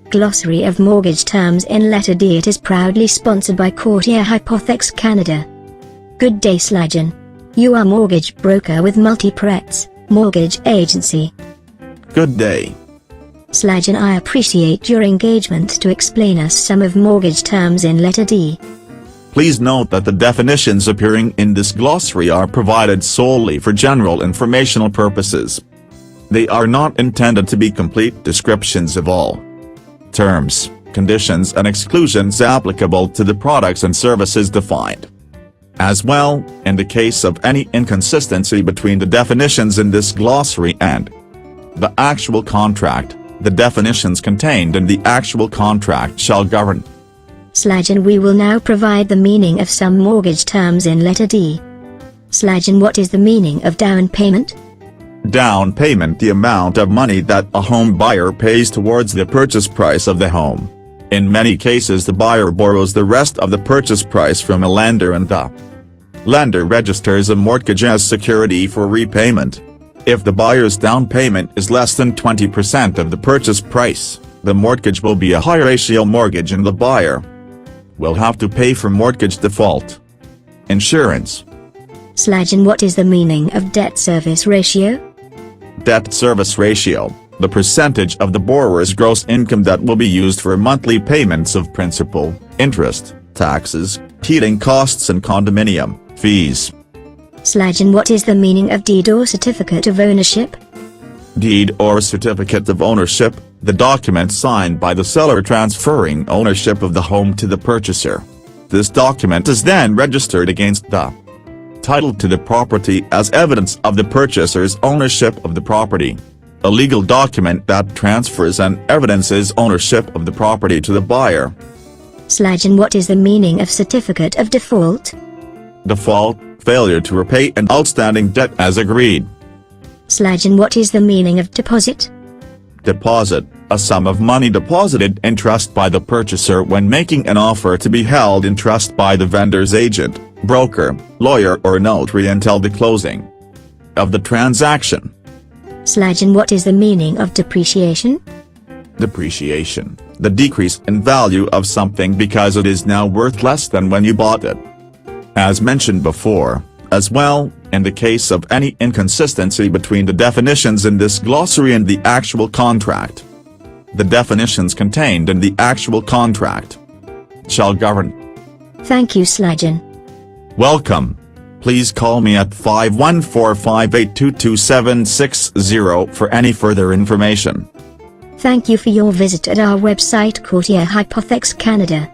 Glossary of mortgage terms in letter D. It is proudly sponsored by Courtier Hypotheques Canada. Good day Sladjan. You are mortgage broker with Multi-Prêts mortgage agency. Good day. Sladjan, I appreciate your engagement to explain us some of mortgage terms in letter D. Please note that the definitions appearing in this glossary are provided solely for general informational purposes. They are not intended to be complete descriptions of all terms, conditions and exclusions applicable to the products and services defined. As well, in the case of any inconsistency between the definitions in this glossary and the actual contract, the definitions contained in the actual contract shall govern. Sladjan, we will now provide the meaning of some mortgage terms in letter D. Sladjan, what is the meaning of down payment? Down payment: the amount of money that a home buyer pays towards the purchase price of the home. In many cases the buyer borrows the rest of the purchase price from a lender and the lender registers a mortgage as security for repayment. If the buyer's down payment is less than 20% of the purchase price, the mortgage will be a high-ratio mortgage and the buyer will have to pay for mortgage default insurance. Sladjan, what is the meaning of debt service ratio? Debt service ratio: the percentage of the borrower's gross income that will be used for monthly payments of principal, interest, taxes, heating costs and condominium fees. Sladjan, what is the meaning of deed or certificate of ownership? Deed or certificate of ownership: the document signed by the seller transferring ownership of the home to the purchaser. This document is then registered against the title to the property as evidence of the purchaser's ownership of the property. A legal document that transfers and evidences ownership of the property to the buyer. Sladjan, what is the meaning of certificate of default? Default: failure to repay an outstanding debt as agreed. Sladjan, what is the meaning of deposit? Deposit: a sum of money deposited in trust by the purchaser when making an offer to be held in trust by the vendor's agent, broker, lawyer or notary until the closing of the transaction. Sladjan, what is the meaning of depreciation? Depreciation: the decrease in value of something because it is now worth less than when you bought it. As mentioned before, as well, in the case of any inconsistency between the definitions in this glossary and the actual contract, the definitions contained in the actual contract shall govern. Thank you Sladjan. Welcome. Please call me at 514-582-2760 for any further information. Thank you for your visit at our website Courtier Hypotheques Canada.